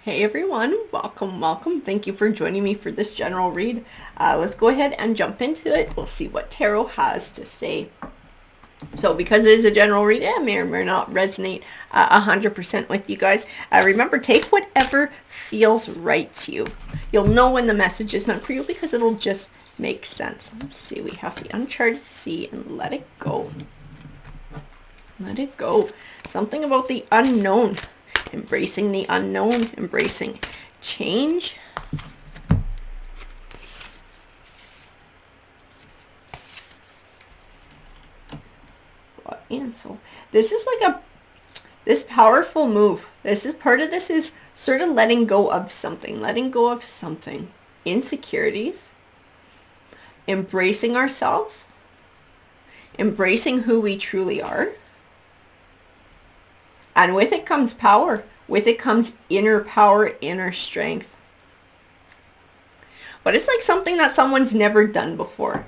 Hey everyone, welcome. Thank you for joining me for this general read. Let's go ahead and jump into it. We'll see what tarot has to say. So because it is a general read, it may or may not resonate 100% with you guys. Remember, take whatever feels right to you. You'll know when the message is meant for you because it'll just make sense. Let's see, we have the uncharted sea and let it go. Let it go. Something about the unknown. Embracing the unknown, embracing change. And so this is like this powerful move. This is part of this is sort of letting go of something, insecurities, embracing ourselves, embracing who we truly are. And with it comes power. With it comes inner power, inner strength. But it's like something that someone's never done before.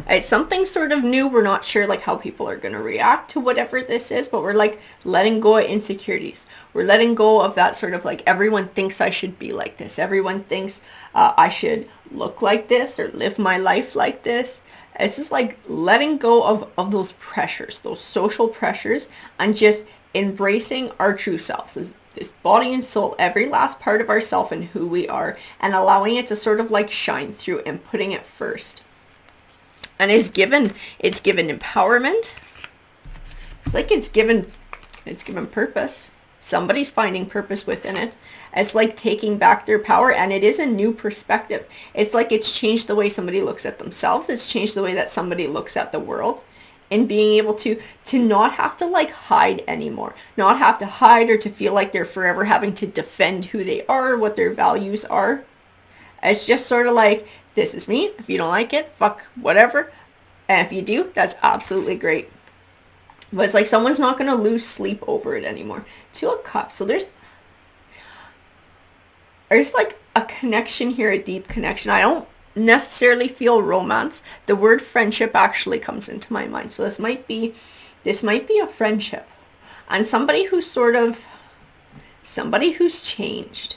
It's something sort of new. We're not sure like how people are going to react to whatever this is, but we're like letting go of insecurities. We're letting go of that sort of like everyone thinks I should be like this. Everyone thinks I should look like this or live my life like this. It's just like letting go of those pressures, those social pressures, and just embracing our true selves, this body and soul, every last part of ourself and who we are, and allowing it to sort of like shine through and putting it first. And it's given empowerment. It's like it's given purpose. Somebody's finding purpose within it. It's like taking back their power, and it is a new perspective. It's like it's changed the way somebody looks at themselves. It's changed the way that somebody looks at the world, and being able to not have to like hide anymore, not have to hide or to feel like they're forever having to defend who they are, what their values are. It's just sort of like, this is me. If you don't like it, fuck whatever. And if you do, that's absolutely great. But it's like someone's not going to lose sleep over it anymore. Two of Cups. So there's like a connection here, a deep connection. I don't necessarily feel romance. The word friendship actually comes into my mind. So this might be a friendship. And somebody who's changed.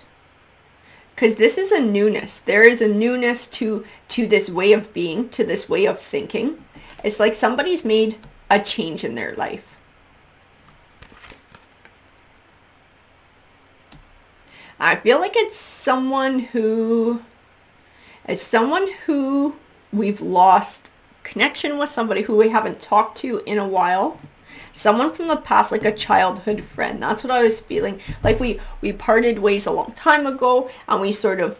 Because this is a newness. There is a newness to this way of being, to this way of thinking. It's like somebody's made a change in their life. I feel like it's someone who we've lost connection with, somebody who we haven't talked to in a while. Someone from the past, like a childhood friend. That's what I was feeling. Like we parted ways a long time ago, and we sort of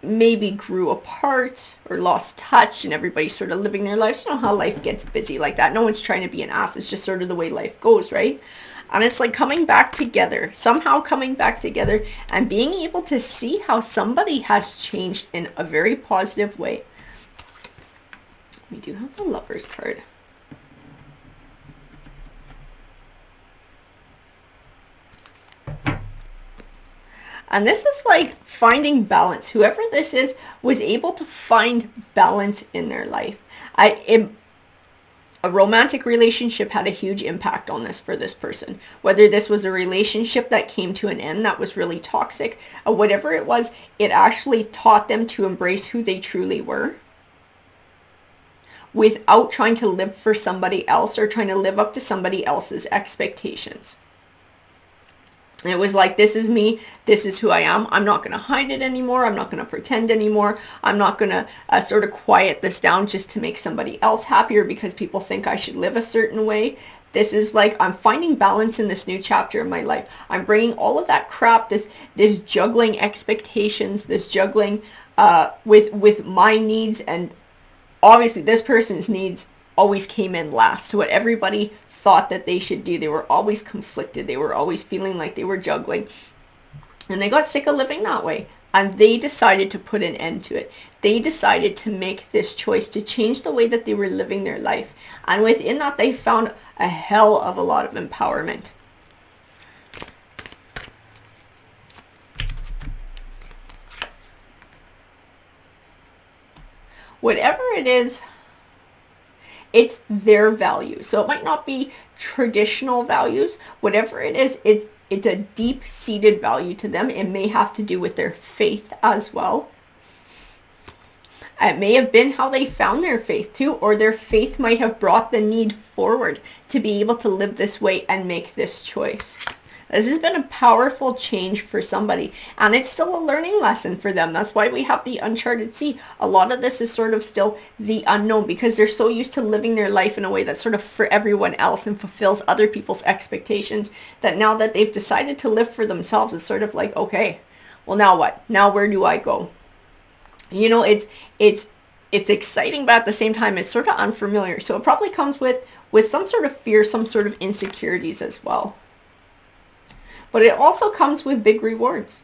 maybe grew apart or lost touch, and everybody's sort of living their lives. You know how life gets busy like that. No one's trying to be an ass. It's just sort of the way life goes, right? And it's like coming back together, somehow coming back together, and being able to see how somebody has changed in a very positive way. We do have the Lover's card. And this is like finding balance. Whoever this is was able to find balance in their life. A romantic relationship had a huge impact on this for this person. Whether this was a relationship that came to an end that was really toxic, or whatever it was, it actually taught them to embrace who they truly were, without trying to live for somebody else or trying to live up to somebody else's expectations. It was like, this is me, this is who I am. I'm not going to hide it anymore. I'm not going to pretend anymore. I'm not going to sort of quiet this down just to make somebody else happier because people think I should live a certain way. This is like, I'm finding balance in this new chapter of my life. I'm bringing all of that crap, this juggling expectations, this juggling with my needs, and obviously this person's needs always came in last to what everybody thought that they should do. They were always conflicted. They were always feeling like they were juggling. And they got sick of living that way. And they decided to put an end to it. They decided to make this choice to change the way that they were living their life. And within that, they found a hell of a lot of empowerment. Whatever it is, it's their value. So it might not be traditional values. Whatever it is, it's a deep-seated value to them. It may have to do with their faith as well. It may have been how they found their faith too, or their faith might have brought the need forward to be able to live this way and make this choice. This has been a powerful change for somebody, and it's still a learning lesson for them. That's why we have the uncharted sea. A lot of this is sort of still the unknown, because they're so used to living their life in a way that's sort of for everyone else and fulfills other people's expectations, that now that they've decided to live for themselves, it's sort of like, okay, well, now what? Now where do I go? You know, it's exciting, but at the same time, it's sort of unfamiliar. So it probably comes with some sort of fear, some sort of insecurities as well. But it also comes with big rewards,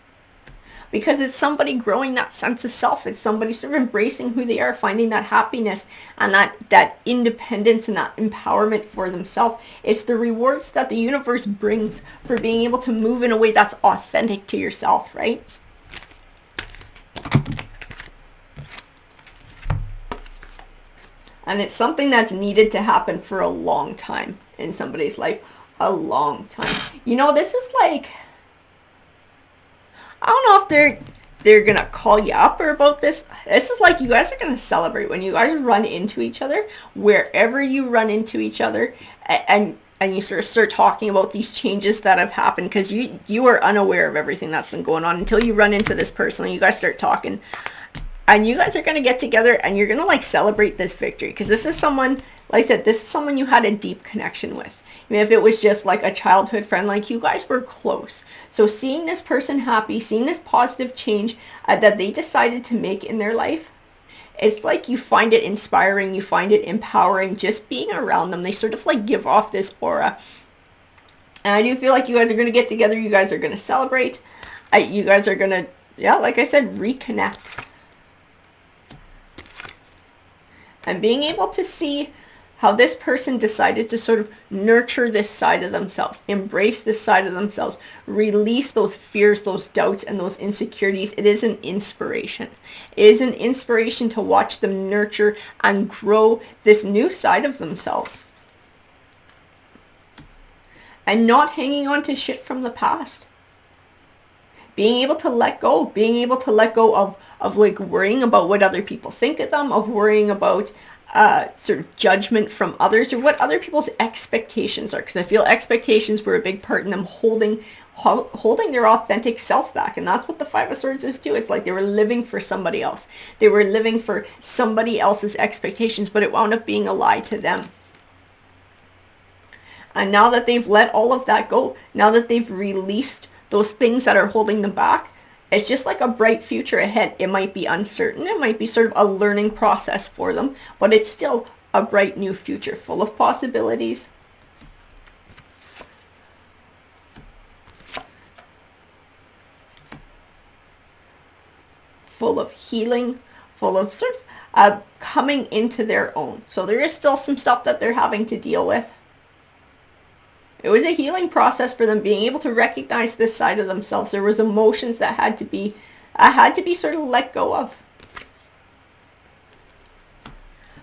because it's somebody growing that sense of self. It's somebody sort of embracing who they are, finding that happiness and that independence and that empowerment for themselves. It's the rewards that the universe brings for being able to move in a way that's authentic to yourself, right? And it's something that's needed to happen for a long time in somebody's life. A long time. You know, this is like, I don't know if they're gonna call you up or about this. This is like, you guys are gonna celebrate when you guys run into each other, wherever you run into each other, and you sort of start talking about these changes that have happened, because you are unaware of everything that's been going on until you run into this person and you guys start talking. And you guys are going to get together and you're going to like celebrate this victory, because this is someone, like I said, this is someone you had a deep connection with. I mean, if it was just like a childhood friend, like you guys were close. So seeing this person happy, seeing this positive change that they decided to make in their life, it's like you find it inspiring, you find it empowering just being around them. They sort of like give off this aura. And I do feel like you guys are going to get together, you guys are going to celebrate, you guys are going to, yeah, like I said, reconnect. And being able to see how this person decided to sort of nurture this side of themselves, embrace this side of themselves, release those fears, those doubts, and those insecurities. It is an inspiration. It is an inspiration to watch them nurture and grow this new side of themselves. And not hanging on to shit from the past. Being able to let go, of like worrying about what other people think of them, of worrying about sort of judgment from others, or what other people's expectations are. Because I feel expectations were a big part in them holding their authentic self back. And that's what the Five of Swords is too. It's like they were living for somebody else. They were living for somebody else's expectations, but it wound up being a lie to them. And now that they've let all of that go, now that they've released those things that are holding them back, it's just like a bright future ahead. It might be uncertain. It might be sort of a learning process for them, but it's still a bright new future full of possibilities. Full of healing, full of sort of coming into their own. So there is still some stuff that they're having to deal with. It was a healing process for them, being able to recognize this side of themselves. There was emotions that had to be sort of let go of.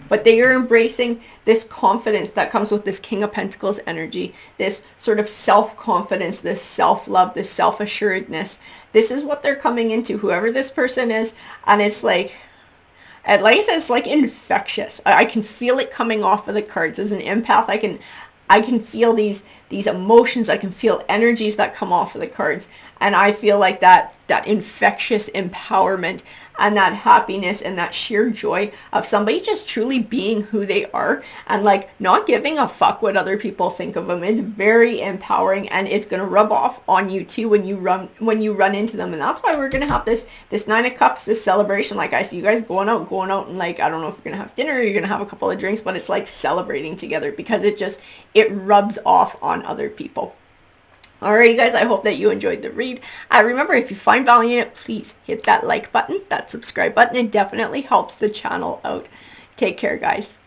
But they are embracing this confidence that comes with this King of Pentacles energy, this sort of self-confidence, this self-love, this self-assuredness. This is what they're coming into, whoever this person is. And it's like I said, it's like infectious. I can feel it coming off of the cards. As an empath, I can feel these emotions. I can feel energies that come off of the cards. And I feel like that infectious empowerment and that happiness and that sheer joy of somebody just truly being who they are and like not giving a fuck what other people think of them is very empowering, and it's going to rub off on you too when you run into them. And that's why we're going to have this Nine of Cups, this celebration. Like I see you guys going out and like, I don't know if you're going to have dinner or you're going to have a couple of drinks, but it's like celebrating together because it rubs off on other people. Alrighty guys, I hope that you enjoyed the read. Remember, if you find value in it, please hit that like button, that subscribe button. It definitely helps the channel out. Take care, guys.